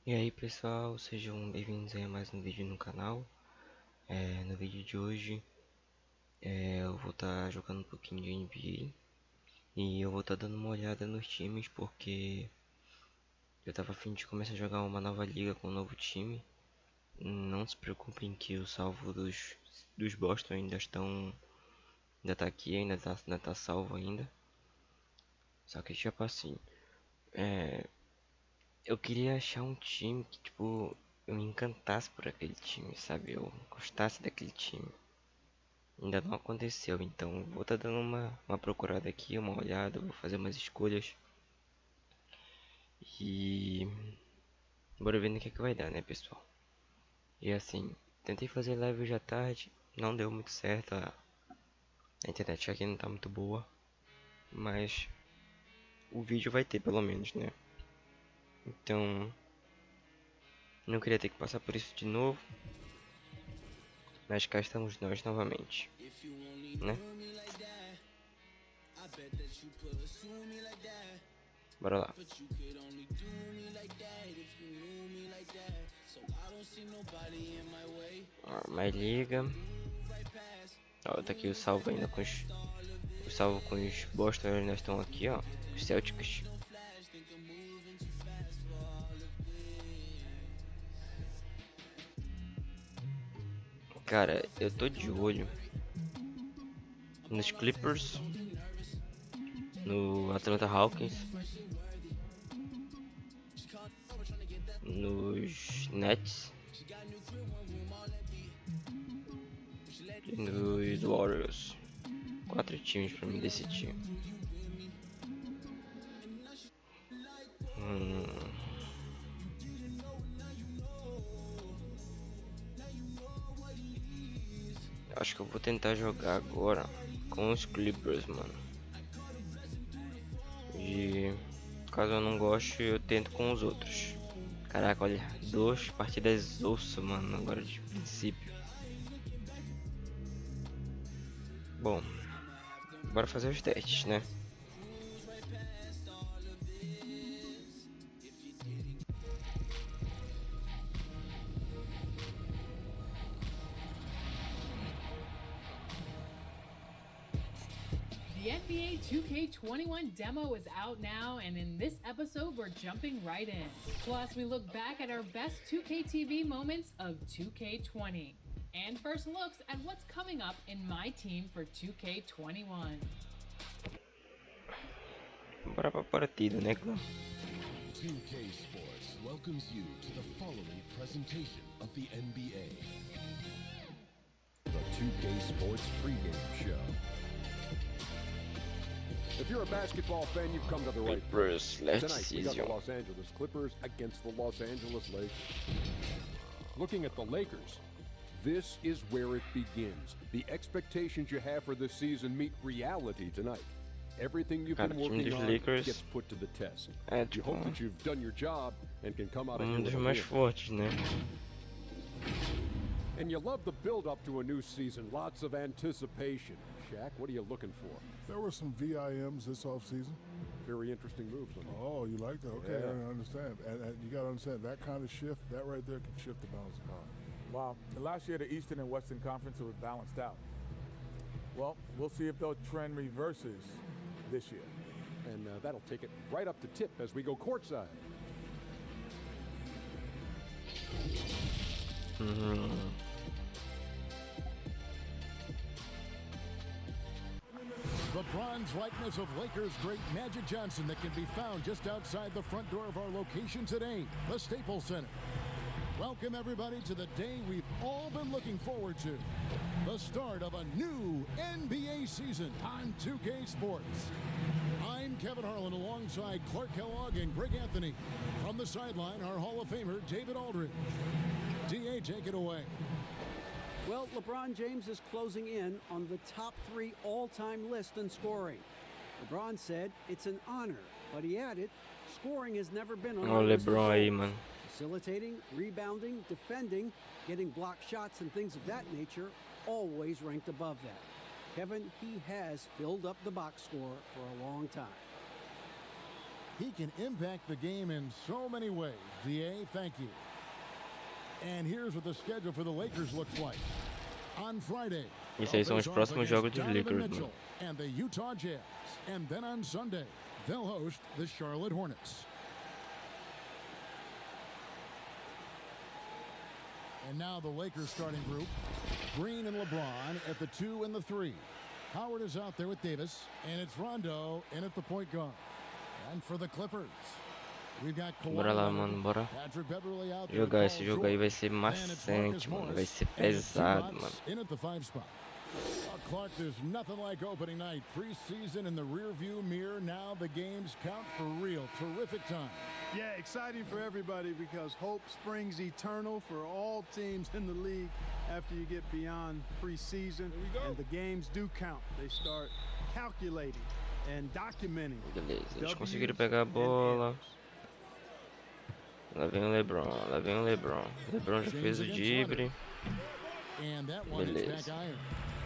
E aí pessoal, sejam bem-vindos a mais um vídeo no canal. No vídeo de hoje eu vou estar jogando um pouquinho de NBA e eu vou estar dando uma olhada nos times porque eu tava a fim de começar a jogar uma nova liga com um novo time. Não se preocupem que o salvo dos Boston ainda tá aqui, ainda tá salvo ainda. Só que tipo assim, é, eu queria achar um time que tipo eu me encantasse por aquele time, sabe? Eu gostasse daquele time. Ainda não aconteceu, então vou estar dando uma procurada aqui, uma olhada, vou fazer umas escolhas e bora ver no que vai dar, né, pessoal? E assim, tentei fazer live hoje à tarde, não deu muito certo, a internet aqui não tá muito boa, mas o vídeo vai ter pelo menos, né? Então, não queria ter que passar por isso de novo, mas cá estamos nós novamente, né? Bora lá. Mais liga. Ó, tá aqui o salvo ainda com o salvo com os Boston ainda estão aqui, ó. Os Celtics. Cara, eu tô de olho nos Clippers, no Atlanta Hawks, nos Nets e nos Warriors. 4 times pra me decidir. Hum, acho que eu vou tentar jogar agora com os Clippers, mano. E caso eu não goste, eu tento com os outros. Caraca, olha, 2 partidas osso, mano, agora de princípio. Bom, bora fazer os testes, né? The NBA 2K21 demo is out now, and in this episode, we're jumping right in. Plus, we look back at our best 2K TV moments of 2K20 and first looks at what's coming up in my team for 2K21. Bora pra partida, né, clã? 2K Sports welcomes you to the following presentation of the NBA. The 2K Sports pregame show. If you're a basketball fan, you've come to the right Clippers last Tonight, we got the season. Los Angeles Clippers against the Los Angeles Lakers. Looking at the Lakers, this is where it begins. The expectations you have for this season meet reality tonight. Everything you've Cara, been o time working dos on Lakers gets put to the test. é You tipo hope that you've done your job and can come out of here dos with a mais win. fortes, né? And you love the build-up to a new season. Lots of anticipation. Shaq, what are you looking for? There were some VIMs this offseason. Very interesting moves. Oh, you like that? Okay, Yeah. I understand. And you got to understand, that kind of shift, that right there can shift the balance of power. Wow. Last year, the Eastern and Western Conference was balanced out. Well, we'll see if the trend reverses this year. And that'll take it right up to tip as we go courtside. The bronze likeness of Lakers great Magic Johnson that can be found just outside the front door of our location today, the Staples Center. Welcome everybody to the day we've all been looking forward to. The start of a new NBA season on 2K Sports. I'm Kevin Harlan alongside Clark Kellogg and Greg Anthony. From the sideline, our Hall of Famer, David Aldridge. DA, take it away. Well, LeBron James is closing in on the top 3 all-time list in scoring. LeBron said it's an honor, but he added, scoring has never been on Ó, our o list of LeBron aí, goals. mano. Facilitating, rebounding, defending, getting block shots and things of that nature, always ranked above that. Kevin, he has filled up the box score for a long time. He can impact the game in so many ways. DA, thank you. And here's what the schedule for the Lakers looks like. On Friday, Esses aí são os próximos jogos dos Lakers, mano. and the Utah Jazz. And then on Sunday, they'll host the Charlotte Hornets. And now the Lakers starting group. Green and LeBron at the 2 and the 3. Howard is out there with Davis, and it's Rondo in at the point guard. And for the Clippers, we've got Bora lá, mano, bora Patrick Beverly out there, jogar. Esse Paul jogo aí George, vai ser and it's Marcus maçante, mano. Vai Morris, ser and it's pesado, Zubac mano. in at the 5 spot. Clark, there's nothing like opening night. Preseason in the rearview mirror. Now the games count for real. Terrific time. Yeah, exciting for everybody because hope springs eternal for all teams in the league after you get beyond preseason. And the games do count. They start calculating and documenting. Beleza, eles conseguiram pegar a bola. Lá vem o LeBron, lá vem o LeBron. LeBron já fez o drible. And that one is back iron.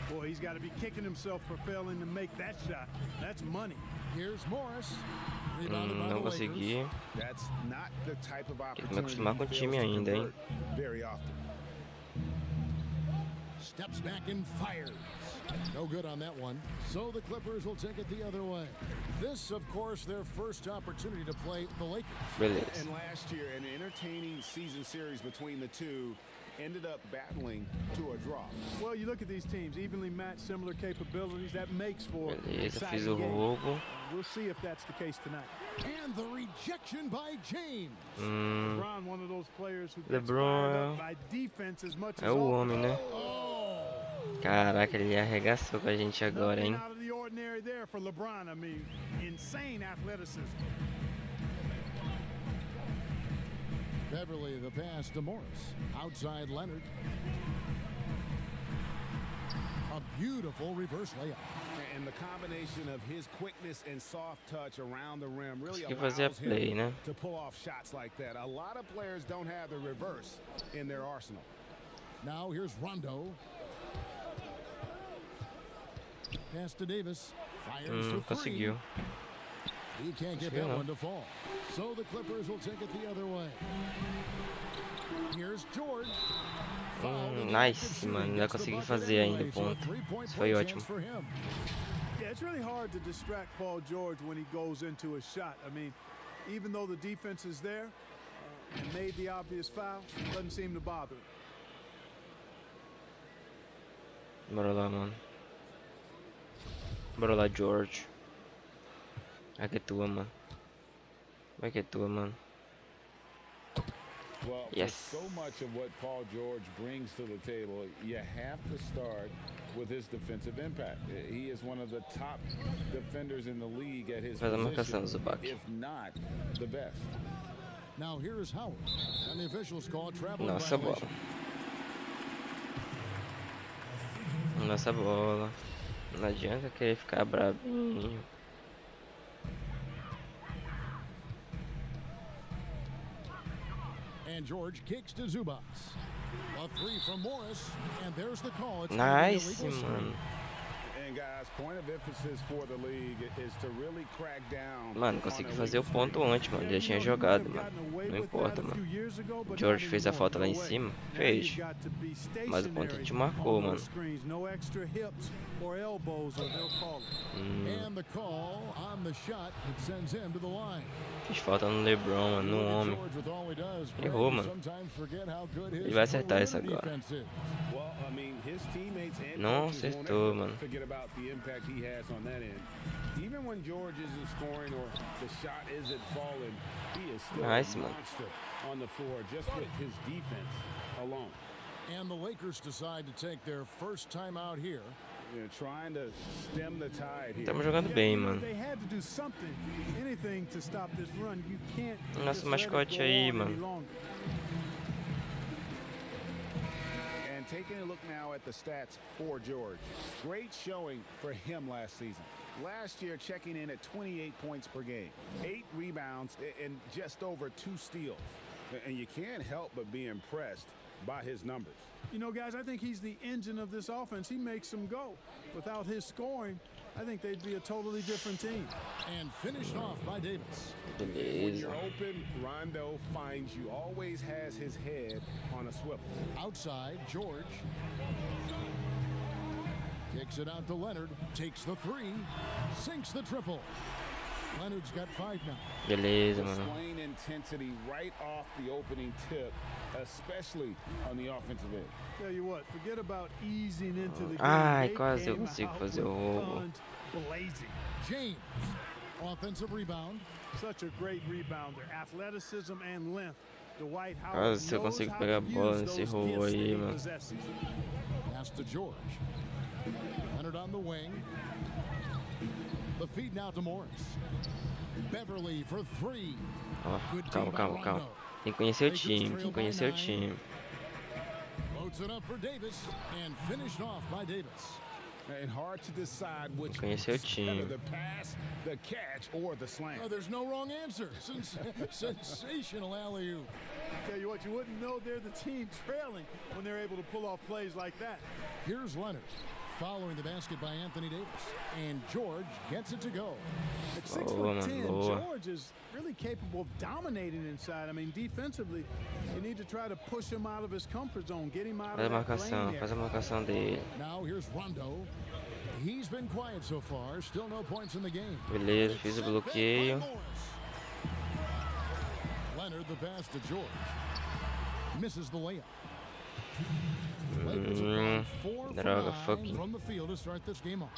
Boy, he's got to be kicking himself for failing to make that shot. That's money. Here's Morris. Rebounded by the Não Lakers. consegui. That's not the type of Tem que me opportunity acostumar com o he time fails to ainda, hein? convert very often. Steps back and fires. No good on that one. So the Clippers will take it the other way. This, of course, their first opportunity to play the Lakers. Beleza. And last year, an entertaining season series between the two ended up battling to a draw. Well, you look at these teams, evenly matched, similar capabilities. That makes for Beleza, fiz exciting o game. roubo. We'll see if that's the case tonight. And the rejection by James. LeBron, one of those players who gets LeBron fired up by defense as much é as o offense. homem, né? Caraca, ele arregaçou com a gente agora, Nothing hein? out of the ordinary there for LeBron. I mean, insane athleticism. Beverly, the pass to Morris. Outside Leonard. A beautiful reverse layup. And the combination of his quickness and soft touch around the rim really Consegui allows fazer a play, him né? to pull off shots like that. A lot of players don't have the reverse in their arsenal. Now here's Rondo. Pass to Davis. Fires for three. Conseguiu. He can't get that one to fall. So the Clippers will take it the other way. Here's George. Nice, mano. Ainda consegui fazer ainda o ponto. Isso foi ótimo. Yeah, it's really hard to distract Paul George when he goes into a shot. I mean, even though the defense is there and made the obvious foul, doesn't seem to bother him. Bora lá, mano. Bora lá, George. Vai que é tua, mano. Vai que é tua, mano. Well, yes. For so much of what Paul George brings to the table, you have to start with his defensive impact. He is one of the top defenders in the league at his Faz a marcação, position, Zubac. if not the best. Now here is Howard, and the officials call a traveling Nossa bola. violation. Nossa bola. Não adianta querer ficar brabinho. And George kicks to Zubac. A three from Morris, and there's the call. It's Nice, gonna be a legal mano. And guys, point of emphasis for the league is to really crack down. Mano, consegui fazer o ponto antes, mano. Já tinha jogado, mano. Não importa, mano. O George fez a falta lá em cima? Fez. Mas o ponto a gente marcou, mano. No extra hips or elbows, or they'll call it. And the call on the shot that sends him to the line. Fiz falta no LeBron, mano. No homem. George with all he does, Errou, mano. sometimes forget how good his Ele vai acertar essa perimeter agora. defense is. Well, I mean, his teammates and Não coaches won't acertou, ever mano. forget about the impact he has on that end. Even when George isn't scoring or the shot isn't falling, he is still Nice, a man. monster on the floor just with his defense alone. And the Lakers decide to take their first time out here. You know, trying to stem the tide here. Estamos jogando bem, mano. They had to do something, anything to stop this run. You can't Nosso just let it mascote go aí, on any mano. longer. And taking a look now at the stats for George. Great showing for him last season. Last year, checking in at 28 points per game, 8 rebounds, and just over 2 steals. And you can't help but be impressed by his numbers. You know, guys, I think he's the engine of this offense. He makes them go. Without his scoring, I think they'd be a totally different team. And finished off by Davis. When Beleza. you're open, Rondo finds you, always has his head on a swivel. Outside, George. Kicks it out to Leonard. Takes the three. Sinks the triple. Leonard's got 5 now. Beleza, mano. Displaying intensity right off the opening tip, especially on the offensive end. Tell you what, forget about easing into the game. Ai, They quase eu came consigo out fazer with o roubo. guns blazing. James. Offensive rebound. Such a great rebounder, athleticism and length. Dwight Howard Quase eu knows consigo how pegar a to bola use nesse those roubo gifts that aí, he mano. possesses. Pass to George. Leonard on the wing. The feed now to Morris. Beverly for 3. Ó, Good D calma, by calma, calma. Rondo. Tem que conhecer o Lakers time, tem trail que by conhecer o 9. time. Loads it up for Davis and finished off by Davis. And hard to decide which Conhecer o is better, time. the pass, the catch, or the slam. Oh, there's no wrong answer. Sensational alley-oop. Tell you what, you wouldn't know they're the team trailing when they're able to pull off plays like that. Here's Leonard. Following the basket by Anthony Davis. And George gets it to go. At Boa, mano, 6'10", boa. George is really capable of dominating inside. I mean, defensively, you need to try to push him out of his comfort zone, get him out Faz a of that marcação, lane there. faz a marcação dele. Now here's Rondo. He's been quiet so far. Still no points in the game. Beleza, fiz o bloqueio. Leonard the pass to George. Misses the layup. Lakers have gone 4 for droga, 9 fucking. from the field to start this game off.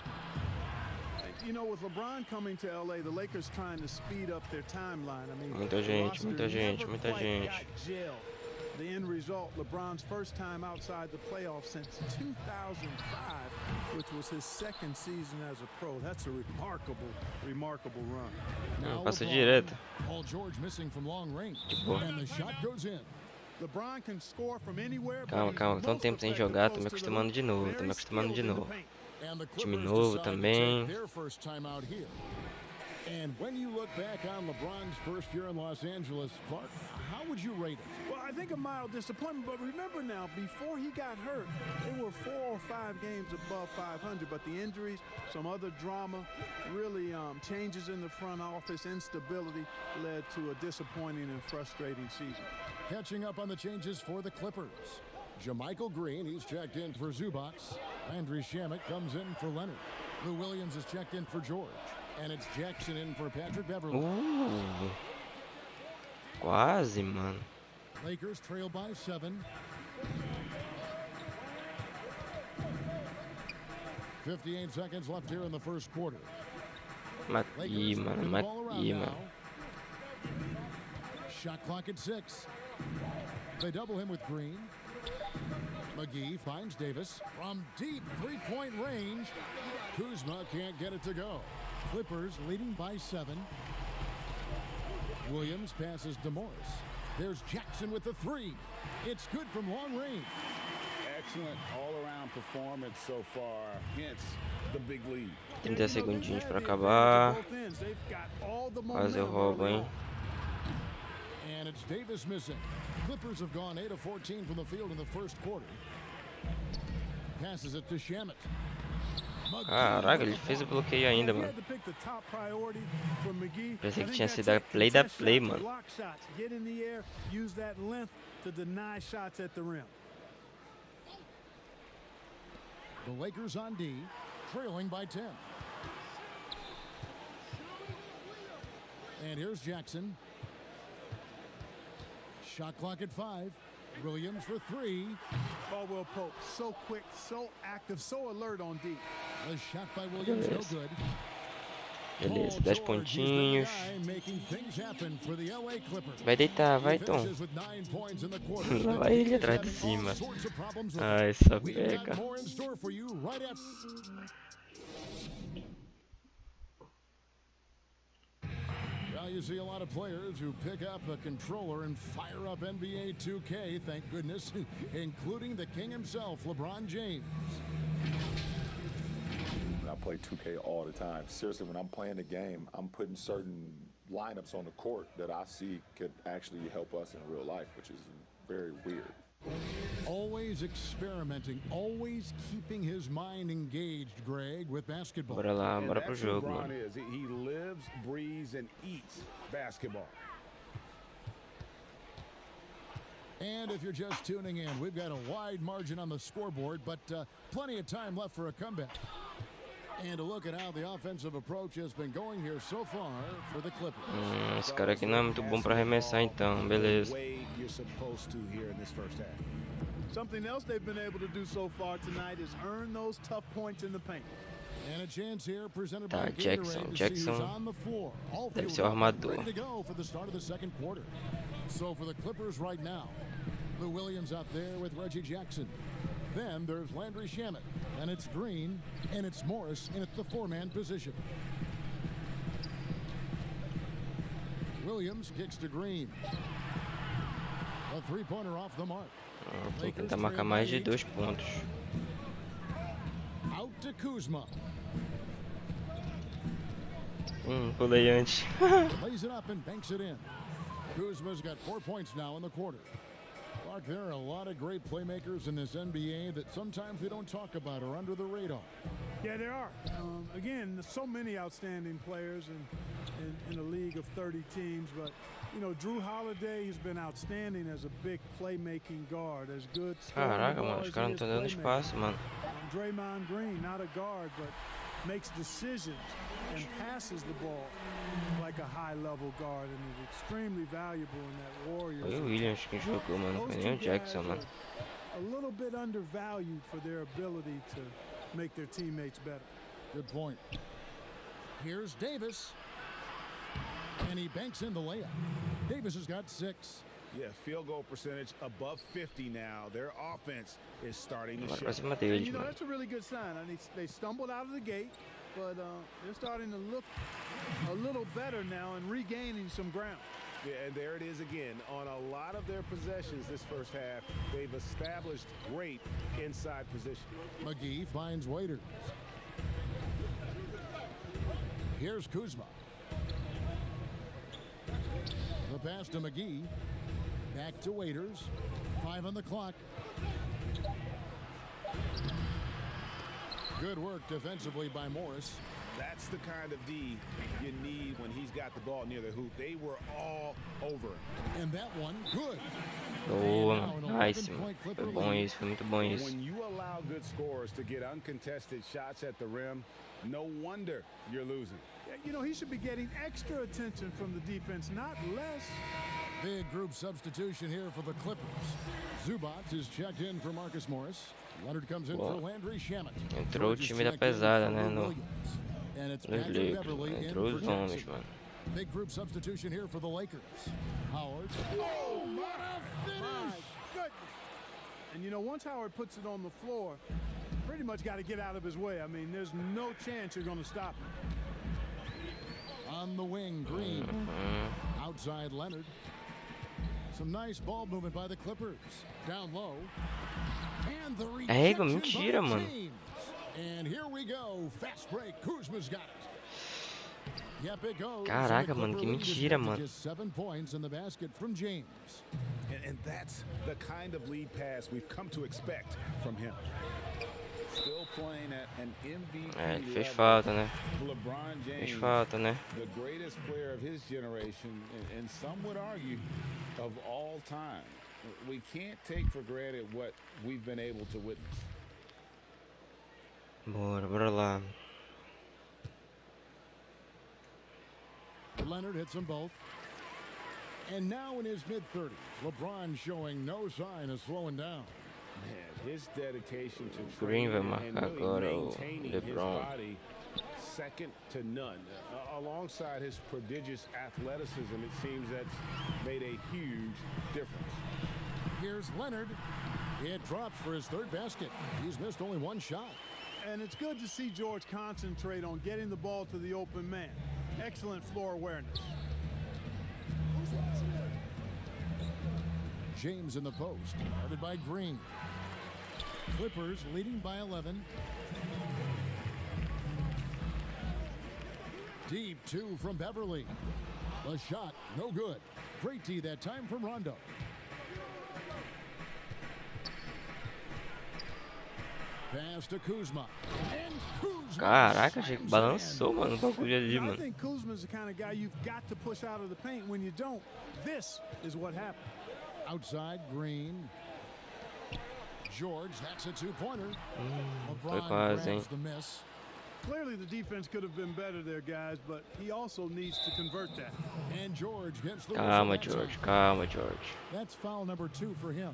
You know, with LeBron coming to LA, the Lakers trying to speed up their timeline. I mean, Muita the gente, roster muita gente, never muita quite gente. got gelled. The end result, LeBron's first time outside the playoffs since 2005, which was his second season as a pro. That's a remarkable run. Now Passa LeBron. direto. Paul George missing from long range. boa. And the shot goes in. LeBron can score from anywhere, Calma, but calma, he's tanto most tempo sem effective jogar, tô close me to the acostumando hoop. de novo, tô Very me acostumando de skilled in the novo. paint. And the Time Clippers novo decide to também. take their first time out here. And when you look back on LeBron's first year in Los Angeles, Clark, how would you rate it? Well, I think a mild disappointment, but remember now, before he got hurt, they were 4 or 5 games above 500, but the injuries, some other drama, really changes in the front office, instability led to a disappointing and frustrating season. Catching up on the changes for the Clippers. Jermichael Green, he's checked in for Zubac. Landry Shamet comes in for Leonard. Lou Williams is checked in for George. And it's Jackson in for Patrick Beverly. Quase, mano. Lakers trail by 7. 58 seconds left here in the first quarter. Mati, Lakers mano, moving the ball around mati, now. mano. Shot clock at 6. They double him with Green. McGee finds Davis from deep three-point range. Kuzma can't get it to go. Clippers leading by 7. Williams passes to Morris. There's Jackson with the 3. It's good from long range. Excellent all-around performance so far, hence the big lead. 30 segundinhos pra acabar. Quase eu roubo, hein? And it's Davis missing. Clippers have gone 8 of 14 from the field in the first quarter. Passes it to Shamet. Caraca, ele fez o bloqueio ainda, mano. Pensei que tinha sido a play da play, mano. Get in the air, use that length to deny shots at the rim. The Lakers on D, trailing by 10. And here's Jackson. Shot clock at 5. Williams for 3. Baldwell Pope, so quick, so active, so alert on D. The shot by Williams, no good. Beleza, 10 pontinhos. Vai deitar, vai, Tom. Lá vai ele atrás de cima. Ai, só pega. Well, you see a lot of players who pick up a controller and fire up NBA 2K, thank goodness, including the king himself, LeBron James. I play 2K all the time. Seriously, when I'm playing the game, I'm putting certain lineups on the court that I see could actually help us in real life, which is very weird. Always experimenting, always keeping his mind engaged, Greg, with basketball. Bora lá, bora pro jogo, LeBron mano. is. He lives, breathes, and eats basketball. And if you're just tuning in, we've got a wide margin on the scoreboard, but plenty of time left for a comeback. And a look at how the offensive approach has been going here so far for the Clippers. Esse cara aqui não é muito bom para arremessar, então, beleza. Something else they've been able to do so far tonight is earn those tough points in the paint. And a chance here presented Tá, by Jackson, Gatorade to see who's Jackson on the floor. All deve field ser o armador. ready to go for the start of the second quarter. So for the Clippers right now, Lou Williams out there with Reggie Jackson. Then there's Landry Shamet, and it's Green, and it's Morris in at the four-man position. Williams kicks to Green. A three-pointer off the mark. Tem que tentar marcar mais de 2 pontos. Out to Kuzma. Pulei antes. Lays it up and banks it in. Kuzma's got 4 points now in the quarter. Clark, there are a lot of great playmakers in this NBA that sometimes we don't talk about or under the radar. Yeah, there are. Again, there's so many outstanding players in a league of 30 teams, but you know, Drew Holiday has been outstanding as a big playmaking guard, as good. Caraca, mano, os caras não estão dando espaço, mano. Draymond Green, not a guard, but makes decisions and passes the ball like a high-level guard, and is extremely valuable in that Warriors. Foi o Williams que jogou, mano, não foi nem o Jackson, mano. A little bit undervalued for their ability to make their teammates better. Good point. Here's Davis. And he banks in the layup. Davis has got 6. Yeah, field goal percentage above 50 now. Their offense is starting to Agora show. pra cima deles, You know, mano. that's a really good sign. I mean, they stumbled out of the gate, but they're starting to look a little better now and regaining some ground. Yeah, and there it is again. On a lot of their possessions this first half, they've established great inside position. McGee finds Waiters. Here's Kuzma. The pass to McGee. Back to Waiters. 5 on the clock. Good work defensively by Morris. That's the kind of D you need when he's got the ball near the hoop. They were all over him. And that one, good. Boa, nice, mano. Foi bom isso, foi muito bom isso. When you allow good scorers to get uncontested shots at the rim, no wonder you're losing. You know, he should be getting extra attention from the defense, not less. Big group substitution here for the Clippers. Zubac is checked in for Marcus Morris. Leonard comes in for Landry Shamet. Entrou o time da pesada, né, no, And it's nos Patrick Lakers. Beverly in Entrou for os homens, Jackson. mano. Big group substitution here for the Lakers. Howard. Oh, what a finish! My goodness. And you know, once Howard puts it on the floor, pretty much got to get out of his way. I mean, there's no chance you're going to stop him. On the wing, Green. Outside Leonard. Some nice ball movement by the Clippers. Down low. And the Égua, rejection mentira, by mano. James. And here we go. Fast break. Kuzma's got it. Yep, it goes. Caraca, And the mano, que Clipper lead is mentira, down to mano. Just 7 points in the basket from James. And that's the kind of lead pass we've come to expect from him. Still playing at an MVP É, ele fez level. falta, né? LeBron Fez James, falta, né? the greatest player of his generation, and some would argue of all time. We can't take for granted what we've been able to witness. Bora lá. Leonard hits them both. And now in his mid-30s, LeBron showing no sign of slowing down. Man, his dedication to Green vai training and marcar really agora o maintaining his LeBron. body, second to none. Alongside his prodigious athleticism, it seems that's made a huge difference. Here's Leonard. It drops for his 3rd basket. He's missed only 1 shot. And it's good to see George concentrate on getting the ball to the open man. Excellent floor awareness. James in the post, guarded by Green. Clippers leading by 11. Deep 2 from Beverly. The shot, no good. Great D that time from Rondo. pass to Kuzma. And Kuzma Caraca, achei que slams balançou, in. mano, o bagulho ali, I mano. think Kuzma's the kind of guy you've got to push out of the paint. When you don't, this is what happens. Outside Green. George, that's a two-pointer. Foi LeBron quase, hein? grabs the miss. Clearly the defense could have been better there, guys, but he also needs to convert that. And George gets the Calma, whistle that George, time. calma, George. That's foul number 2 for him.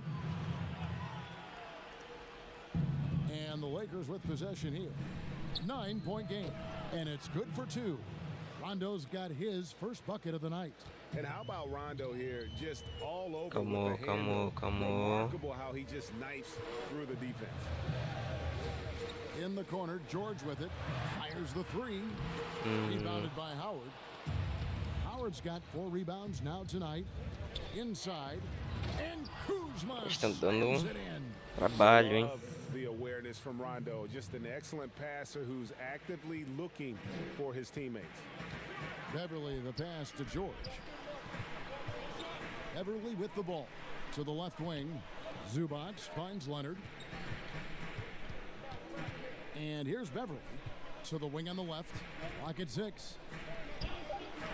And the Lakers with possession here. 9-point game. And it's good for 2. Rondo's got his first bucket of the night. And how about Rondo here, just all over Come with on, the come handle. on, come on. Remarkable how he just knifes through the defense. In the corner, George with it. Fires the 3. Rebounded by Howard. Howard's got 4 rebounds now tonight. Inside. And Kuzma Estão dando slams it in. trabalho, hein? Love the awareness from Rondo. Just an excellent passer who's actively looking for his teammates. Beverly the pass to George. Beverly with the ball. To the left wing. Zubac finds Leonard. And here's Beverly. To the wing on the left. Clock at 6.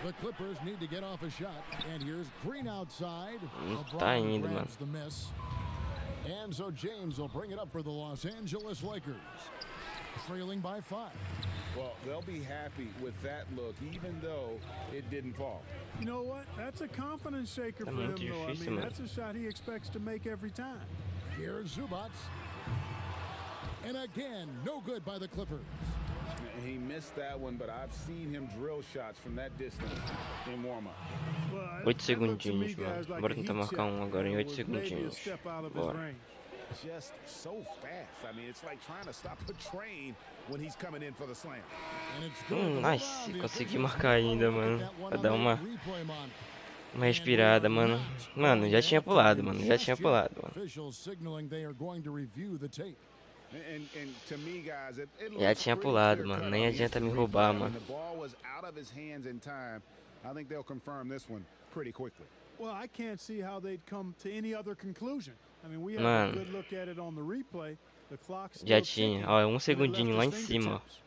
The Clippers need to get off a shot. And here's Green outside. Tá LeBron indo, mano. grabs the miss. And so James will bring it up for the Los Angeles Lakers. Trailing by 5. Well, they'll be happy with that look, even though it didn't fall. You know what? That's a confidence shaker Tá for him, muito though. I difícil, mean, mano. that's a shot he expects to make every time. Here's Zubac. And again, no good by the Clippers. He missed that one, but I've seen him drill shots from that distance in warm-up. Well, 8 that looked to me, segundinhos, mano. guys, like Bora a tentar heat marcar check. um agora em 8 It was maybe a segundinhos. step out of his Bora. range. Just so fast. I mean, it's like trying to stop a train when he's coming in for the slam. And it's good. Nice, consegui marcar ainda, mano. Pra dar uma Uma respirada, mano. Mano, já tinha pulado, mano. Já tinha pulado, mano. Officials signaling they are going to review the tape. And to me, guys, it Já looks tinha pretty pulado, clear mano. cut Nem on adianta me instant roubar, replay. mano. The ball was out of his hands in time. I think they'll confirm this one pretty quickly. Well, I can't see how they'd come to any other conclusion. I mean, we have Mano. a good look at it on the replay. The clock's Já still tinha. ticking, Ó, and it segundinho left lá em his cima, ó. fingertips.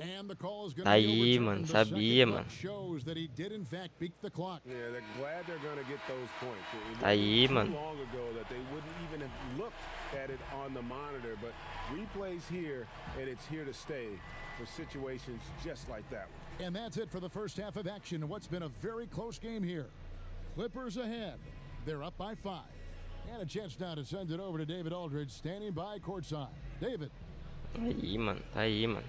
And the call is going Tá to be aí, overturned. mano. The Sabia, second mano. look shows that he did in fact beat the clock. Yeah, they're glad they're going to get those points. It Tá aí, wasn't mano. too long ago that they wouldn't even have looked at it on the monitor, but replays here, and it's here to stay for situations just like that one. And that's it for the first half of action in what's been a very close game here. Clippers ahead. They're up by 5. And a chance now to send it over to David Aldridge, standing by courtside. David. Tá aí, mano. Tá aí, mano.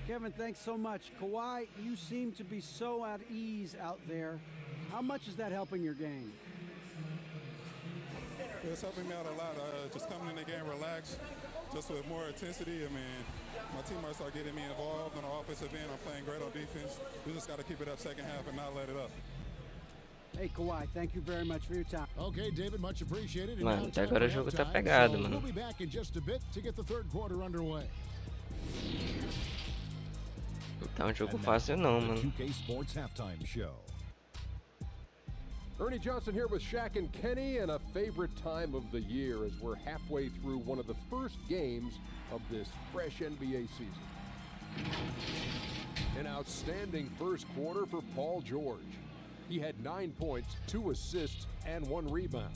Kevin, thanks so much. Kawhi, you seem to be so at ease out there. How much is that helping your game? It's helping me out a lot. Just coming in the game relaxed, just with more intensity. I mean, my teammates are getting me involved on the offensive end. I'm playing great on defense. We just got to keep it up second half and not let it up. Hey, Kawhi, thank you very much for your time. Okay, David, much appreciated. And Mano, now até time agora o for jogo tá halftime, pegado, so mano. We'll be back in just a bit to get the third quarter underway. Não tá um jogo fácil não, mano. 2K Sports Halftime Show. Ernie Johnson here with Shaq and Kenny, and a favorite time of the year as we're halfway through one of the first games of this fresh NBA season. An outstanding first quarter for Paul George. He had 9 points, 2 assists, and 1 rebound.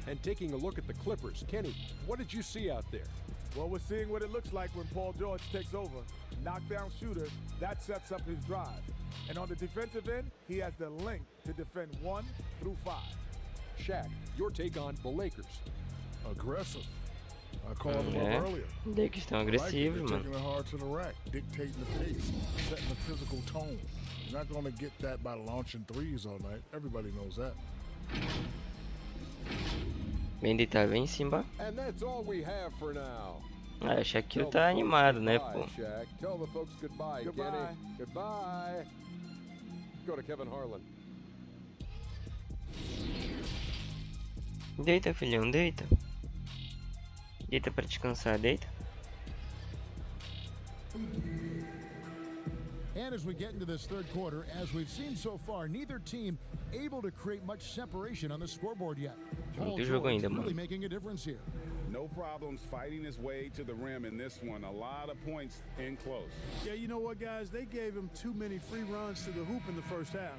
And taking a look at the Clippers, Kenny, what did you see out there? Well, we're seeing what it looks like when Paul George takes over. Knockdown shooter, that sets up his drive. And on the defensive end, he has the length to defend 1 through 5. Shaq, your take on the Lakers. Aggressive. I called them up earlier. Lakers estão agressivos, They're mano. taking it hard to the rack, dictating the pace, setting the physical tone. You're not going to get that by launching threes all night. Everybody knows that. Bem deitado bem em cima. And that's all we have for now. Ah, o Shaquille tá animado, né, pô? Shaq. Tell the folks goodbye, Goodbye. Kenny. Goodbye. Go to Kevin Harlan. Deita, filhão, deita. Deita pra descansar, deita. And as we get into this third quarter, as we've seen so far, neither team able to create much separation on the scoreboard yet. Paul George really making a difference here. No problems fighting his way to the rim in this one. A lot of points in close. Yeah, you know what, guys? They gave him too many free runs to the hoop in the first half.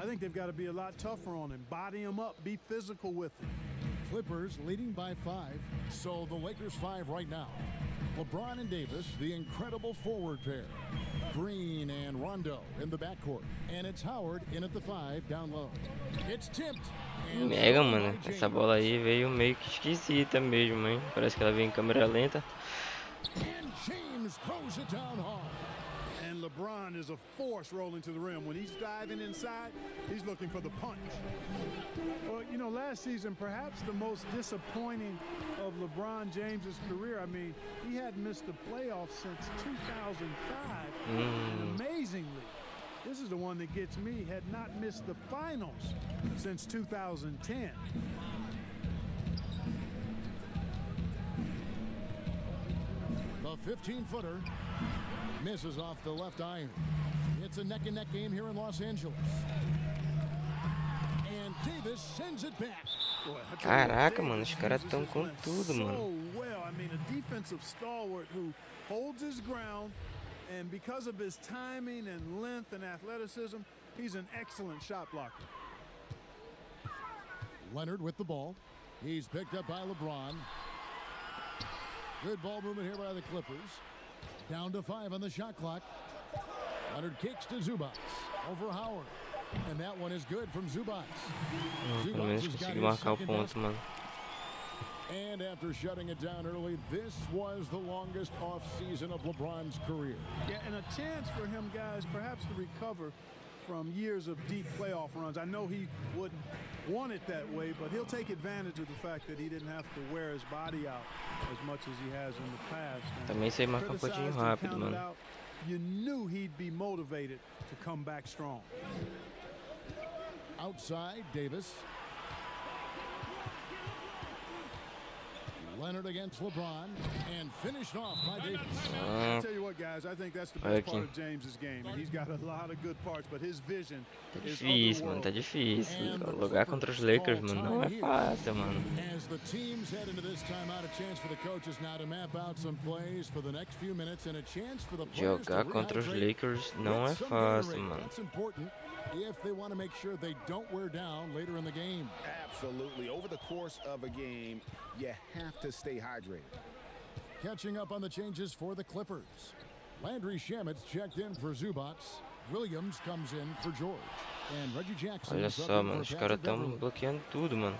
I think they've got to be a lot tougher on him. Body him up. Be physical with him. Clippers leading by 5. So the Lakers 5 right now. LeBron and Davis, the incredible forward pair. Green and Rondo in the backcourt. And it's Howard in at the 5 down low. It's tipped. Mega, mano. Essa bola aí veio meio que esquisita mesmo, hein? Parece que ela veio em câmera lenta. And James throws it down hard. And LeBron is a force rolling to the rim. When he's diving inside, he's looking for the punch. Well, you know, last season, perhaps the most disappointing of LeBron James's career. I mean, he hadn't missed the playoffs since 2005. And amazingly, this is the one that gets me, had not missed the finals since 2010. The 15-footer misses off the left iron. It's a neck-and-neck game here in Los Angeles. And Davis sends it back. Caraca, mano, os caras estão com tudo, mano. Well, I mean, a defensive stalwart who holds his ground, and because of his timing and length and athleticism, he's an excellent shot blocker. Leonard with the ball. He's picked up by LeBron. Good ball movement here by the Clippers. Down to 5 on the shot clock. Leonard kicks to Zubac. Over Howard. And that one is good from Zubac. Pelo menos consegui marcar o ponto, mano. And after shutting it down early, this was the longest off-season of LeBron's career. Yeah, and a chance for him, guys, perhaps to recover from years of deep playoff runs. I know he wouldn't want it that way, but he'll take advantage of the fact that he didn't have to wear his body out as much as he has in the past. Também sei marcar um pouquinho rápido, mano. You knew he'd be motivated to come back strong. Outside, Davis. Leonard against LeBron, and finished off by Davis. I'll tell you what, guys, I think that's the best part of James's game, and he's got a lot of good parts, but his vision is difícil, mano, tá difícil. Jogar contra os Lakers, mano, não é fácil, mano. As the teams head into this timeout, a chance for the coaches now to map out some plays for the next few minutes, and a chance for the players to Jogar contra os Lakers não é fácil, mano. That's important if they want to make sure they don't wear down later in the game. Absolutely. Over the course of a game, you have to stay hydrated. Catching up on the changes for the Clippers. Landry Shamet's checked in for Zubac. Williams comes in for George. And Reggie Jackson. Olha só, mano, os caras estão bloqueando tudo, mano.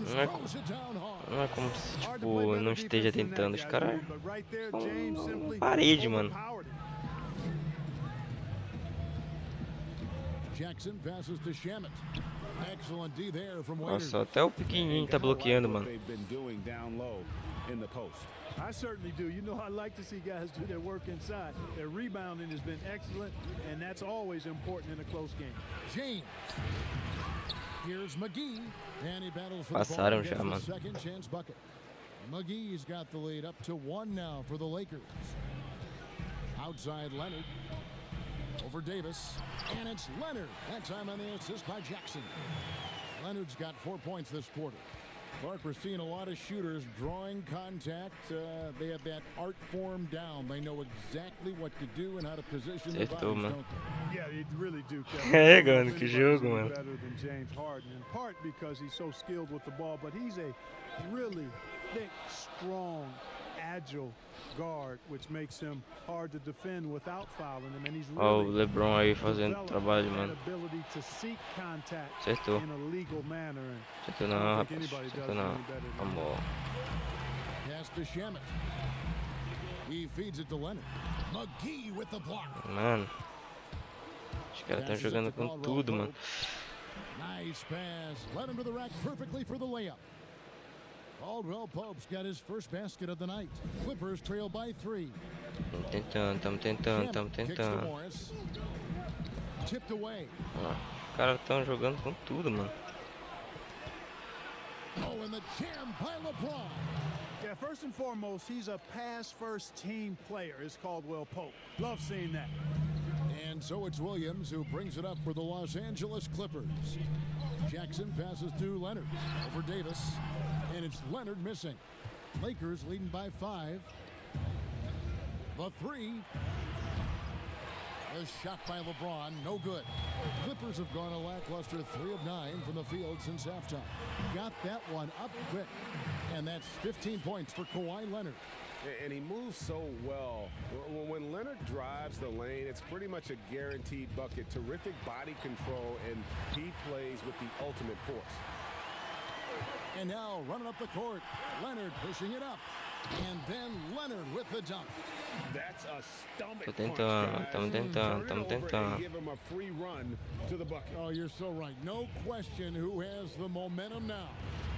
Não é como se, tipo, não esteja tentando. Os caras são parede, mano. Jackson passes to Shamet. Excellent D there from Nossa, até o pequenininho tá bloqueando, mano. I certainly do. You know, I like to see guys do their work inside. Their rebounding has been excellent, and that's always important in a close game. James. Here's McGee, and he battles for Passaram the já, ball, mano. gets the second chance bucket. McGee's got the lead up to 1 now for the Lakers. Outside Leonard. Over Davis, and it's Leonard. That time on the assist by Jackson. Leonard's got 4 points this quarter. Clark, we're seeing a lot of shooters drawing contact. They have that art form down. They know exactly what to do and how to position their bodies, don't they? Yeah, they really do, Kevin. É, mano, que jogo, mano. Better than James Harden, in part because he's so skilled with the ball, but he's a really thick, strong, agile guard, which makes him hard to defend without fouling him, and he's Ó, really o LeBron aí fazendo trabalho, mano. ability to seek contact Acertou. in a legal manner. Acertou não, rapaz. Acertou não. Vamos. Pass to Shamet. He feeds it to Leonard. McGee with the block. Mano, os caras estão jogando com tudo, mano. Nice pass. Leonard to the rack perfectly for the layup. Caldwell Pope's got his first basket of the night. Clippers trail by 3. Tamo tentando. Tipped away. Ó, os caras estão jogando com tudo, mano. Oh, and the jam by LeBron. Yeah, Yeah, first and foremost, he's a pass-first team player, is Caldwell Pope. Love seeing that. And so it's Williams who brings it up for the Los Angeles Clippers. Jackson passes to Leonard over Davis, and it's Leonard missing. Lakers leading by 5. The 3. A shot by LeBron, no good. Clippers have gone a lackluster 3 of 9 from the field since halftime. Got that one up quick, and that's 15 points for Kawhi Leonard. And he moves so well. When Leonard drives the lane, it's pretty much a guaranteed bucket. Terrific body control, and he plays with the ultimate force. And now running up the court, Leonard pushing it up. And then Leonard with the dunk. That's a stomach Tô punch, tentando, guys. tamo tentando, Turn tamo it over and tentando. give him a free run to the bucket. Oh, you're so right. No question who has the momentum now.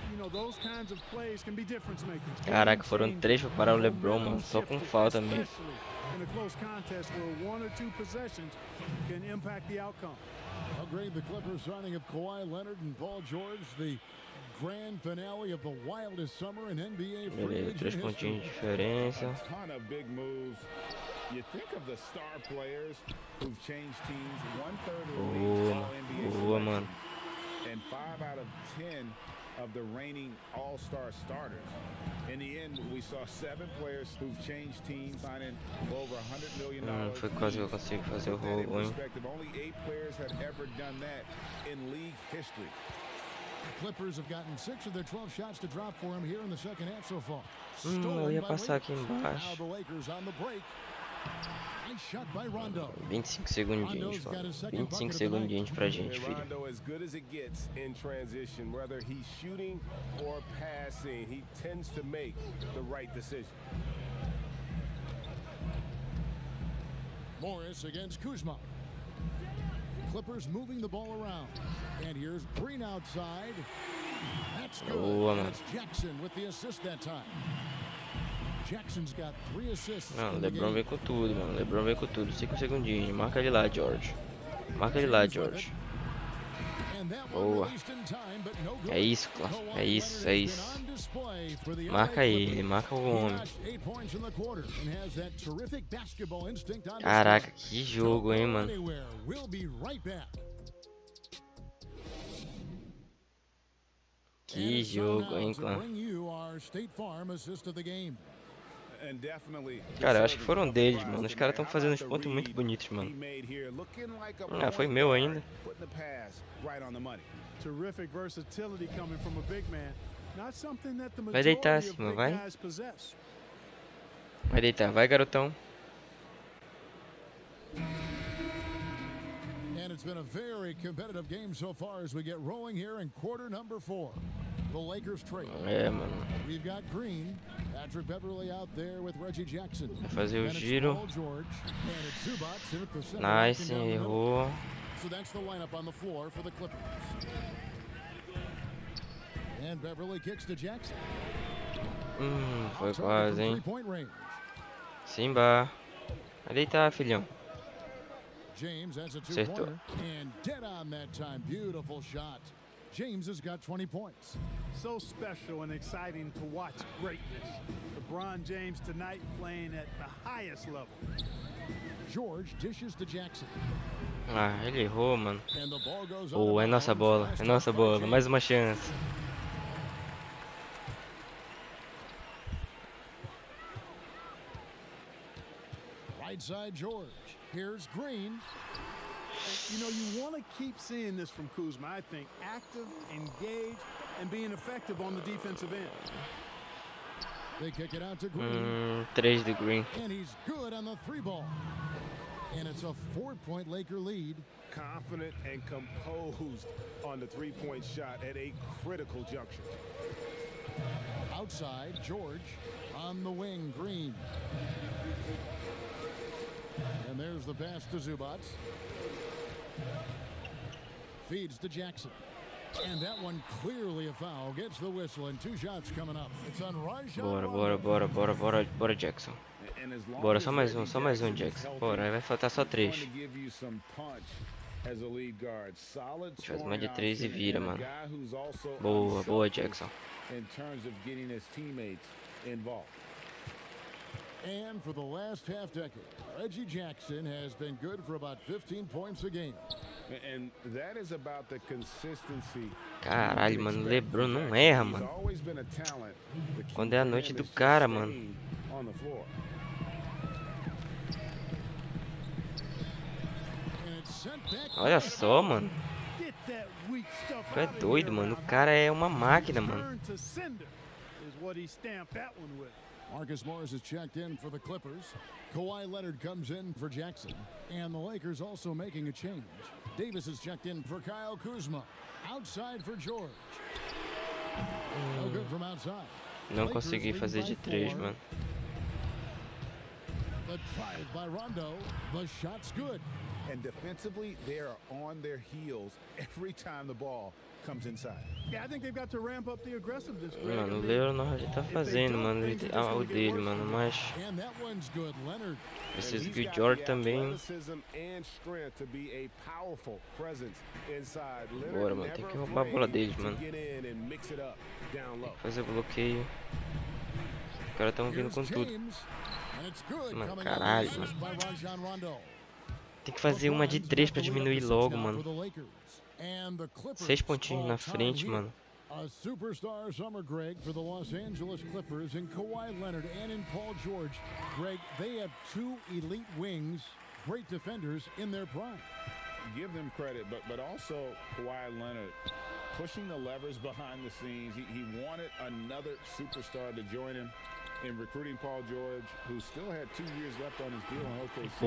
You know, those kinds of plays can be difference makers. Caraca, foram 3 pra parar o LeBron, mano. Só com falta mesmo. Especially in a close contest where 1 or 2 possessions can impact the outcome. How great the Clippers signing of Kawhi Leonard and Paul George, the grand finale of the wildest summer in NBA free Beleza, agent 3 history. pontinhos de diferença. A ton of big moves. You think of the star players who've changed teams. 1/3 of the league's All-NBA Boa, mano. selections, and 5 out of 10 of the reigning All-Star starters. In the end, we saw 7 players who've changed teams, signing for over $100 million. Foi quase que eu consigo fazer o roubo, hein? Only 8 players had ever done that in league history. The Clippers have gotten 6 of their 12 shots to drop for him here in the second half so far. Eu ia passar aqui Now embaixo. the Lakers on the break. Nice shot by Rondo. 25 segundinhos, mano. 25 segundinhos pra gente, filho. Rondo as good as it gets in transition. Whether he's shooting or passing, he tends to make the right decision. Morris against Kuzma. Clippers moving the ball around. And here's Green outside. That's good. Boa, And mano. it's Jackson with the assist that time. Jackson's got 3 assists. Não, in the LeBron game. vem com tudo, mano. LeBron vem com tudo. 5 segundinhos. Marca ele lá, George. Marca ele lá, George. And that one Boa. released in time, but no good. É isso, Cláudio. É isso, é isso. On display for the Marca LA ele, Clippers. marca o He homem. notched 8 points in the quarter and has that terrific basketball instinct on Caraca, display. que jogo, hein, Don't go mano. anywhere. We'll be right back. And Que it's time jogo, now hein, to Clã. bring you our State Farm assist of the game. And definitely, Cara, eu acho que foram deles, mano. Os caras estão fazendo uns pontos muito bonitos, mano. Ah, foi meu ainda. Terrific versatility coming from a big man. Not something that the Vai deitar majority of acima, big vai. guys possess. Vai deitar, vai, garotão. And it's been a very competitive game so far as we get rolling here in quarter number 4. The Lakers trail. É, mano. We've got Green, Patrick Beverly out there with Reggie Jackson. Vai fazer o Then it's giro. Paul George, and it's Zubats in at the center, Nice, knocking down the middle. errou. So that's the lineup on the floor for the Clippers. And Beverly kicks to Jackson. Foi Outside quase, from hein. three-point range. Simba. Vai deitar, filhão. James has a Acertou. two-pointer. And dead on that time. Beautiful shot. James has got 20 points. So special and exciting to watch greatness. LeBron James tonight playing at the highest level. George dishes to Jackson. Ah, ele errou, mano. And the ball goes out Oh, of é nossa bounds. bola. Last É nossa touch by bola. James. Mais uma chance. Right side George. Here's Green. You know, you want to keep seeing this from Kuzma, I think. Active, engaged, and being effective on the defensive end. They kick it out to Green. 3 de Green. And he's good on the 3-ball. And it's a 4-point Laker lead. Confident and composed on the three-point shot at a critical juncture. Outside, George on the wing, Green. And there's the pass to Zubats. Feeds to Jackson. And that one clearly a foul. Gets the whistle and 2 shots coming up. It's on Bora, Jackson. Bora, só mais um, Jackson. Bora, aí vai faltar só 3. A gente faz uma de 3 e vira, mano. Boa, Jackson. In terms of getting his teammates involved. And for the last half decade, Reggie Jackson has been good for about 15 points a game. And that is about the consistency. Caralho, mano, LeBron não erra, mano. Quando é a noite do cara, mano. Olha só, mano. Tu é doido, mano. O cara é uma máquina, mano. Marcus Morris is checked in for the Clippers. Kawhi Leonard comes in for Jackson. And the Lakers also making a change. Davis is checked in for Kyle Kuzma. Outside for George. No good from outside. Não consegui fazer de 3, mano. The drive by Rondo. The shot's good. And defensively, they are on their heels every time the ball comes inside. Yeah, I think they've got to ramp up the aggressiveness. Mano, o Leonard já tá fazendo, mano, o dele, mano, mas preciso que o George também. Bora, mano, tem que roubar a bola deles, mano. Tem que fazer bloqueio. Os caras tão vindo com tudo. Mano, caralho, mano. Tem que fazer uma de 3 pra diminuir logo, mano. 6 pontinhos na frente, mano. A superstar summer, Greg, for the Los Angeles Clippers in Kawhi Leonard and in Paul George. Greg, they have 2 elite wings, great defenders in their prime. Give them credit, but also Kawhi Leonard pushing the levers behind the scenes. He wanted another superstar to join him in recruiting Paul George, who still had 2 years left on his deal in OKC.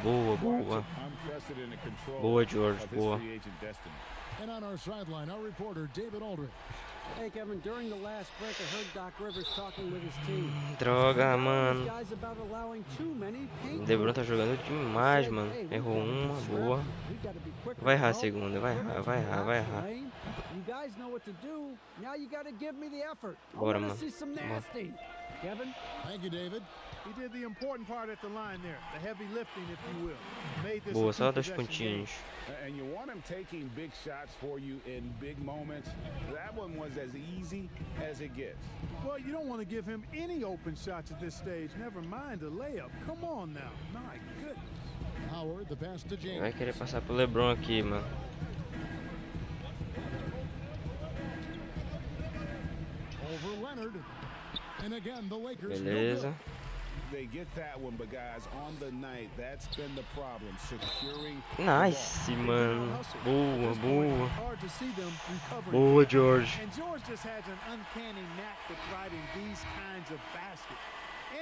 Boa. Unprecedented control Boa, George, of his free agent destiny. And on our sideline, our reporter David Aldridge. Hey Kevin, during the last break, I heard Doc Rivers talking with his team. Droga, mano. LeBron tá jogando demais, mano. Errou uma, boa. Vai errar a segunda, vai errar. You guys know what to do. Now you got to give me the effort. Bora, I want mano. to see some nasty. Kevin? Thank you, David. He did the important part at the line there, the heavy lifting, if you will. Made this Boa, a só 2 two-possession game. pontinhos. And you want him taking big shots for you in big moments. That one was as easy as it gets. Well, you don't want to give him any open shots at this stage. Never mind a layup. Come on now. My goodness. Howard, the pass to James. Vai querer passar pro LeBron aqui, mano. Over Leonard. And again, the Lakers. Beleza. They get that one, but guys, on the night, that's been the problem, securing. Nice, mano. Boa. Hard to see them recovering. Boa, George. And George just has an uncanny knack for driving these kinds of baskets.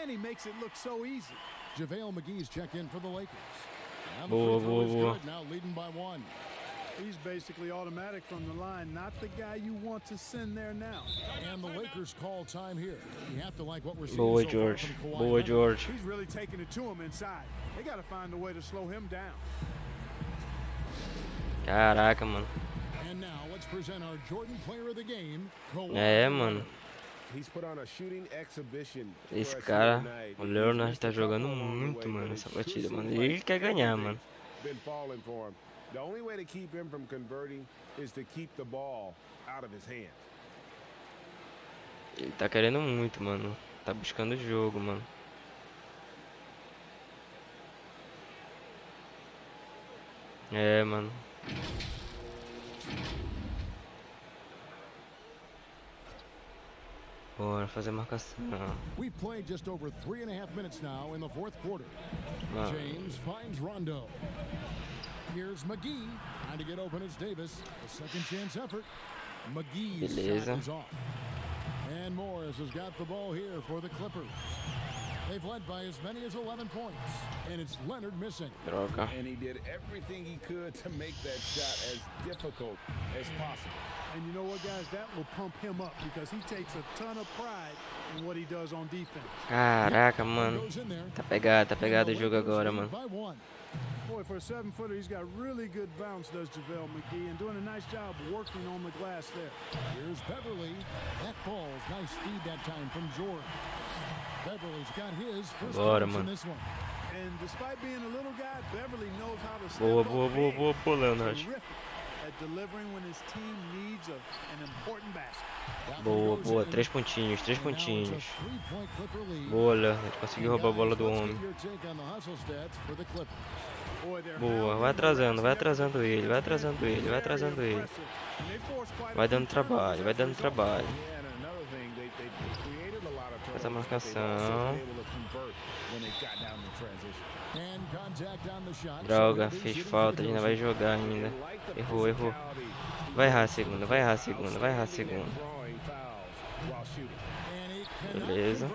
And he makes it look so easy. JaVale McGee's checked in for the Lakers. And Boa. good, now leading by 1. He's basically automatic from the line, not the guy you want to send there now. And the Lakers call time here. You have to like what we're seeing Boa, so George. far from Kawhi Boa, Leonard. George. He's really taking it to him inside. They got to find a way to slow him down. Caraca, mano. And now let's present our Jordan player of the game, Kawhi. Mano. He's put on a shooting exhibition. Esse cara, o Leonard tá jogando muito, mano, essa partida, mano. Ele quer ganhar, mano. Been falling for him. The only way to keep him from converting is to keep the ball out of his hands. Ele tá querendo muito, mano. Tá buscando o jogo, mano. Mano. Bora fazer marcação. We've played just over 3.5 minutes now in the fourth quarter. James finds Rondo. Here's McGee. Trying to get open as Davis. A second chance effort. McGee's shot is off. And Morris has got the ball here for the Clippers. They've led by as many as 11 points. And it's Leonard missing. Droga. And he did everything he could to make that shot as difficult as possible. And you know what, guys? That will pump him up because he takes a ton of pride in what he does on defense. Caraca, mano. Tá pegado o jogo agora, mano. Boy, for a 7-footer, he's got really good bounce, does JaVale McGee, and doing a nice job working on the glass there. Here's Beverly. That ball's nice speed that time from George. Beverly's got his first points in this one. And despite being a little guy, Beverly knows how to step up Boa, Leonard. at delivering when his team needs an important basket. Boa, boa. 3 pontinhos, 3 pontinhos. Boa, Leonard. Conseguiu roubar a bola do homem. Boa, vai atrasando ele, vai atrasando ele, vai atrasando ele. Vai dando trabalho, vai dando trabalho. Faz a marcação. Droga, fez falta, ele ainda vai jogar ainda. Errou, errou. Vai errar a segunda, vai errar a segunda, vai errar a segunda. Beleza.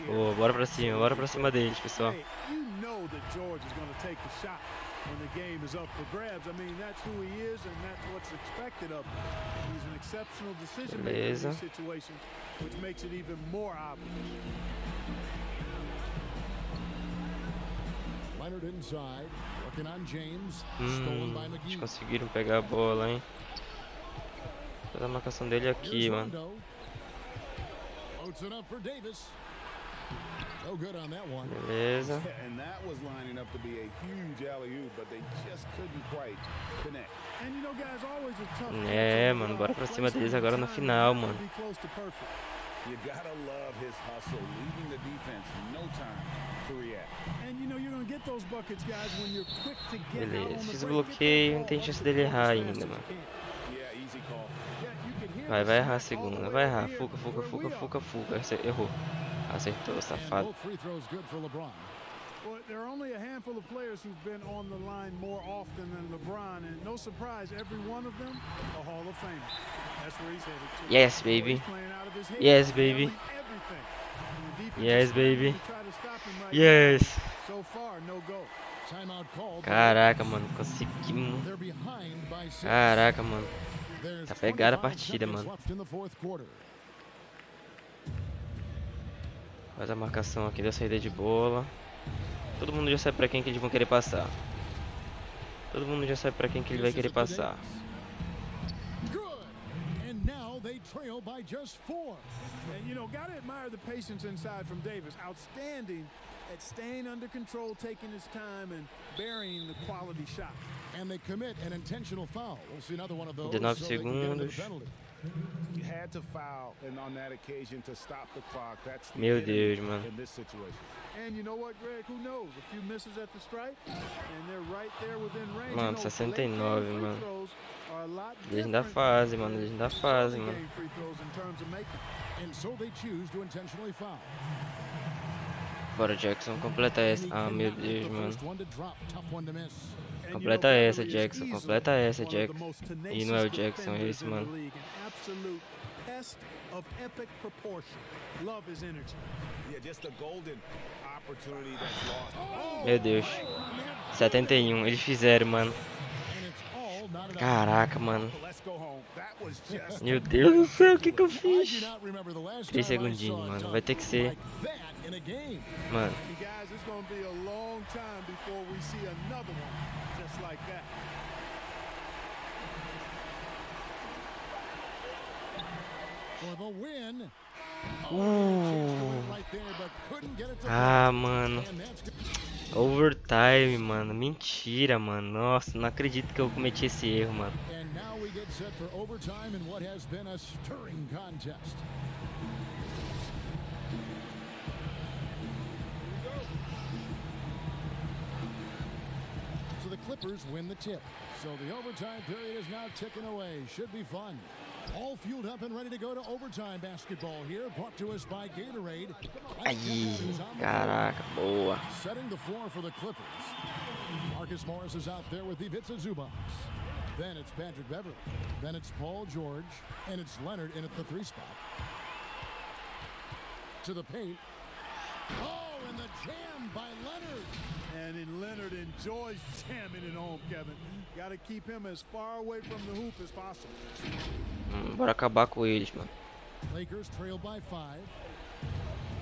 Boa, bora pra cima deles, pessoal. When the game is up for grabs, I mean that's who he is and that's what's expected of him. He's an exceptional decision maker in these situations, which makes it even more obvious. Leonard inside, working on James, stolen by McGee. Eles conseguiram pegar a bola, hein? Faz a marcação dele aqui, mano. Loads it up for Davis. So good on that one. Beleza. And that was lining up to be a huge alley-oop, but they just couldn't quite connect. And you know, guys, always a tough Mano, bora pra cima deles agora no final, mano. You gotta love his hustle, leaving the defense no time to react. And you know you're gonna get those buckets, guys, when you're quick to get out on Beleza, the fiz o break. bloqueio, não tem chance dele errar ainda, mano. Yeah, easy call. Vai errar a segunda, vai errar. Fuga, fuga, fuga, fuga, fuga. Errou. Acertou, safado. Well, there are only a handful of players who've been on the line more often than LeBron, and no surprise, every one of them a Hall of Famer. That's where he's headed to. Yes, baby. Yes, baby. Yes, baby. Yes. So far, no goal. Caraca, mano, conseguimos. Caraca, mano. Tá pegada a partida, mano. Faz a marcação aqui da saída de bola. Todo mundo já sabe pra quem que eles vão querer passar. Todo mundo já sabe pra quem que ele vai querer passar. They trail by just 4. And you know, gotta admire the patience inside from Davis. Outstanding at staying under control, taking his time, and burying the quality shot. And they commit an intentional foul. We'll see another one of those. 19 segundos. You had to foul, and on that occasion to stop the clock. That's the Meu Deus, mano. In this situation. And you know what, Greg? Who knows? A few misses at the stripe, and they're right there within range. Mano, 69, mano. Eles ainda fazem, mano. Eles ainda fazem, mano. And so they choose to intentionally foul. Bora, Jackson, completa essa. Ah, meu Deus, mano. Completa essa, Jackson. Completa essa, Jackson. E não é o Jackson, é esse, mano. Meu Deus. 71, eles fizeram, mano. Caraca, mano. Meu Deus do céu, o que eu fiz? 3 segundinhos, mano. Vai ter que ser. Mano. Ah, mano. Overtime, mano. Mentira, mano. Nossa, não acredito que eu cometi esse erro, mano. So the Clippers win the tip. So the overtime period is now ticking away. Should be fun. All fueled up and ready to go to overtime basketball here, brought to us by Gatorade. Aí, caraca, boa. Setting the floor for the Clippers. Marcus Morris is out there with Ivica Zubac. Then it's Patrick Beverly. Then it's Paul George. And it's Leonard in at the 3 spot. To the paint. Oh, and the jam by Leonard. And then Leonard enjoys jamming it home, Kevin. Got to keep him as far away from the hoop as possible. Bora acabar com eles, mano. Lakers trail by 5.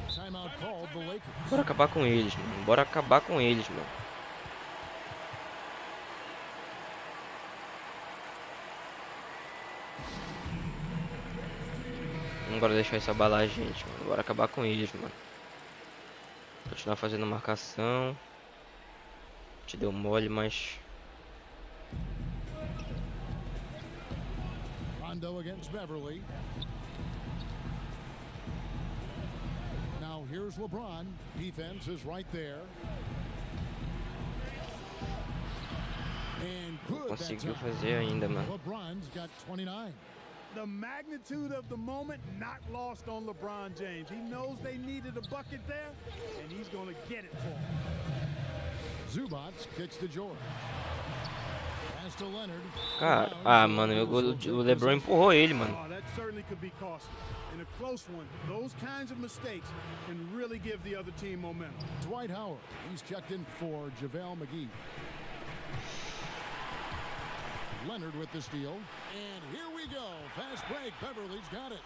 Timeout called the Lakers. Bora acabar com eles, mano. Bora acabar com eles, mano. Não bora deixar isso abalar a gente, mano. Bora acabar com eles, mano. Continuar fazendo a marcação. Te deu mole, mas... Rondo against Beverly. Now here's LeBron. Defense is right there. And good that Conseguiu time. fazer ainda, mano. LeBron's got 29. The magnitude of the moment not lost on LeBron James. He knows they needed a bucket there, and he's going to get it for him. Zubac kicks to George. Pass to Leonard. Cara, mano, o LeBron empurrou ele, mano. Oh, that certainly could be costly. In a close one, those kinds of mistakes can really give the other team momentum. Dwight Howard, he's checked in for JaVale McGee. Leonard with the steal. And here we go. Fast break. Beverly's got it.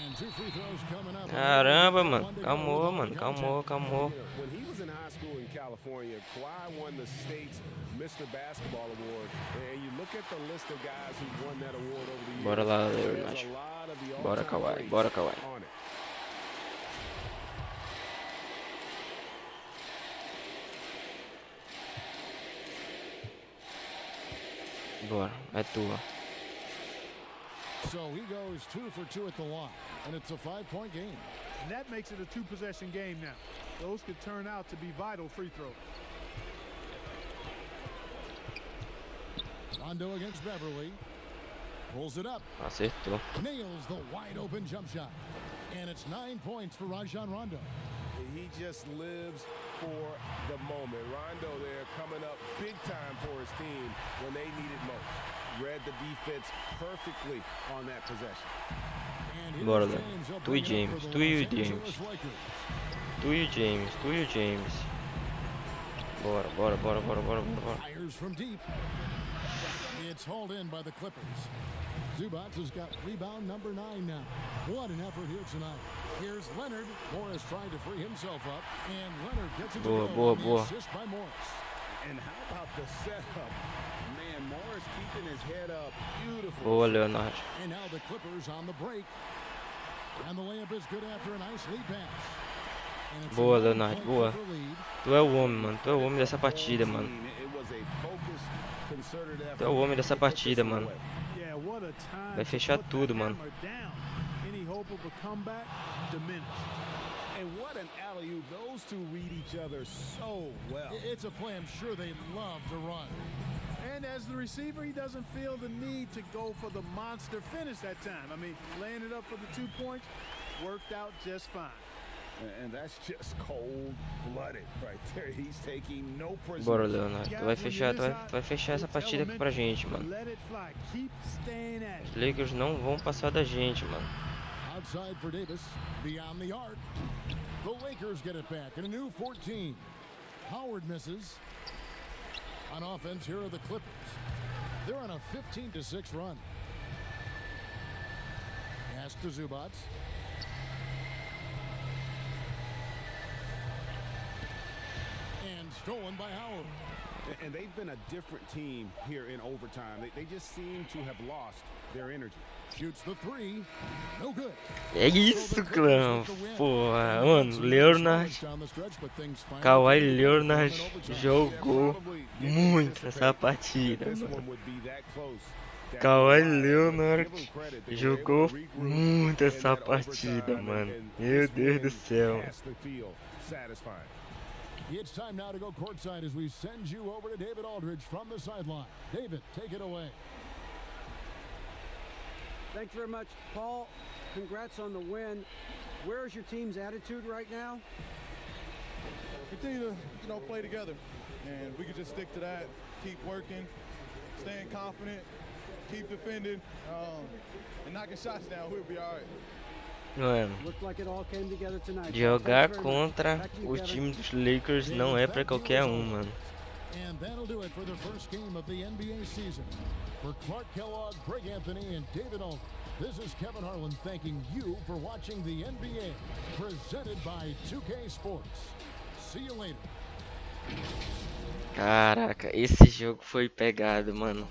And 2 free throws coming up. Caramba, mano. Calmou, mano. Calmou. When he was in high school in California, Kawhi won the state's Mr. Basketball Award. And you look at the list of guys who won that award over the years. Bora lá, There's Leonard. a lot of the Bora, all-time Kawhi. greats Bora, Kawhi. on it. Bora, é tua. So he goes 2 for 2 at the line, and it's a 5-point game. And that makes it a 2-possession game now. Those could turn out to be vital free throws. Rondo against Beverly. Pulls it up. Acertou. Nails the wide open jump shot. And it's 9 points for Rajon Rondo. He just lives for the moment. Rondo there coming up big time for his team when they need it most. Read the defense perfectly on that possession. Bora, Léo. Tu e James. Bora. Fires from deep. It's hauled in by the Clippers. Zubac has got rebound number 9 now. What an effort here tonight. Here's Leonard. Morris trying to free himself up. And Leonard gets it to go. The assist by Morris. And how about the setup? Man, Morris keeping his head up. Beautiful. Boa, Leonard. And now the Clippers on the break. And the layup is good after a nice lead pass. Boa, Leonard. Boa. Tu é o homem, mano. Tu é o homem dessa partida, mano. Tu é o homem dessa partida, mano. Vai fechar tudo, mano. And what an alley-oop. Those two read each other so well. It's a play I'm sure they love to run. And as the receiver, he doesn't feel the need to go for the monster finish that time. I mean, laying it up for the 2 points worked out just fine. And that's just cold-blooded right there. He's taking no prisoners. Bora, Leonardo. Tu vai fechar essa partida aqui pra gente, mano. Os Lakers não vão passar da gente, mano. Outside for Davis, beyond the arc. The Lakers get it back in a new 14. Howard misses. On offense, here are the Clippers. They're on a 15-6 run. Pass to Zubac. And stolen by Howard. And they've been a different team here in overtime. They just seem to have lost their energy. Shoots the 3. No good. É isso, clã. Porra, mano, Leonard. Kawhi Leonard jogou muito nessa partida, mano. Kawhi Leonard jogou muito essa partida, mano. Meu Deus do céu. It's time now to go courtside as we send you over to David Aldridge from the sideline. David, take it away. Thanks very much, Paul. Congrats on the win. Where's your team's attitude right now? Continue to, play together, and we can just stick to that. Keep working, staying confident, keep defending, and knocking shots down. We'll be all right. Mano, jogar contra o time dos Lakers não é pra qualquer um, mano. And that'll do it for the first game of the NBA season. For Clark Kellogg, Greg Anthony, and David Aldridge, this is Kevin Harlan thanking you for watching the NBA, presented by 2K Sports. See you later. Caraca, esse jogo foi pegado, mano.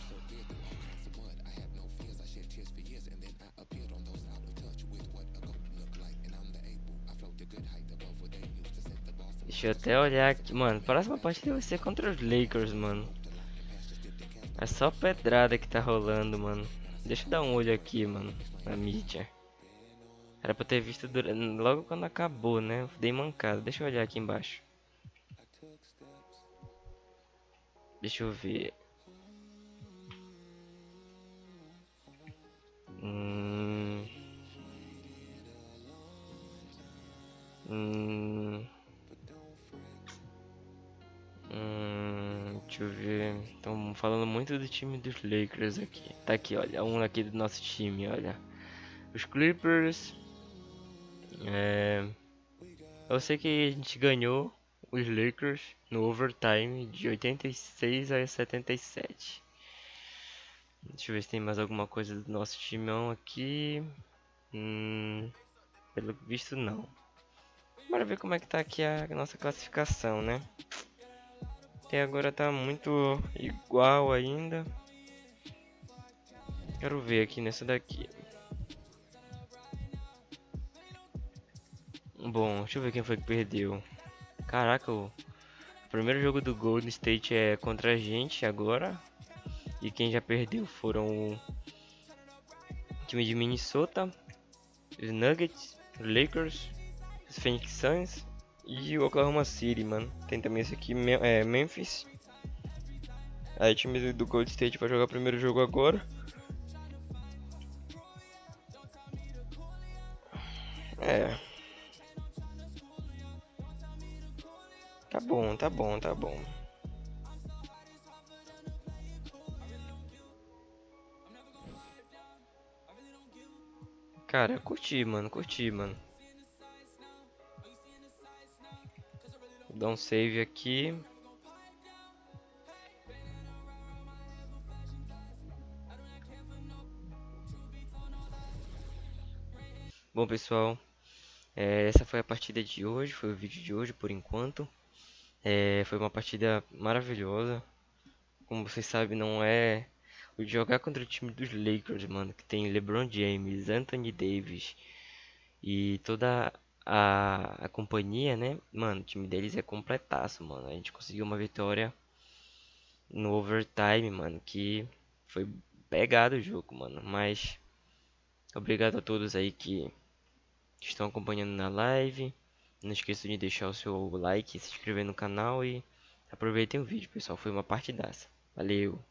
Deixa eu até olhar aqui, mano. Próxima partida vai ser contra os Lakers, mano. É só pedrada que tá rolando, mano. Deixa eu dar um olho aqui, mano, na mídia. Era pra ter visto logo quando acabou, né? Eu dei mancada. Deixa eu olhar aqui embaixo. Deixa eu ver. Hum... Deixa eu ver. Estão falando muito do time dos Lakers aqui. Tá aqui, olha. Um aqui do nosso time, olha. Os Clippers. Eu sei que a gente ganhou os Lakers no overtime de 86 a 77. Deixa eu ver se tem mais alguma coisa do nosso timão aqui. Pelo visto não. Bora ver como é que tá aqui a nossa classificação, né? Até agora tá muito igual ainda. Quero ver aqui nessa daqui. Bom, deixa eu ver quem foi que perdeu. Caraca, o primeiro jogo do Golden State é contra a gente agora. E quem já perdeu foram o time de Minnesota, os Nuggets, os Lakers, os Phoenix Suns e o Oklahoma City, mano. Tem também esse aqui, Memphis. Aí o time do Golden State vai jogar o primeiro jogo agora. Tá bom, tá bom, tá bom. Cara, curti, mano, curti, mano. Vou dar um save aqui. Bom, pessoal, essa foi a partida de hoje, foi o vídeo de hoje por enquanto. Foi uma partida maravilhosa. Como vocês sabem, não é o jogar contra o time dos Lakers, mano, que tem LeBron James, Anthony Davis e toda a companhia, né? Mano, o time deles é completaço, mano. A gente conseguiu uma vitória no overtime, mano, que foi pegado o jogo, mano. Mas obrigado a todos aí que estão acompanhando na live. Não esqueça de deixar o seu like, se inscrever no canal e aproveitem o vídeo, pessoal. Foi uma partidaça. Valeu!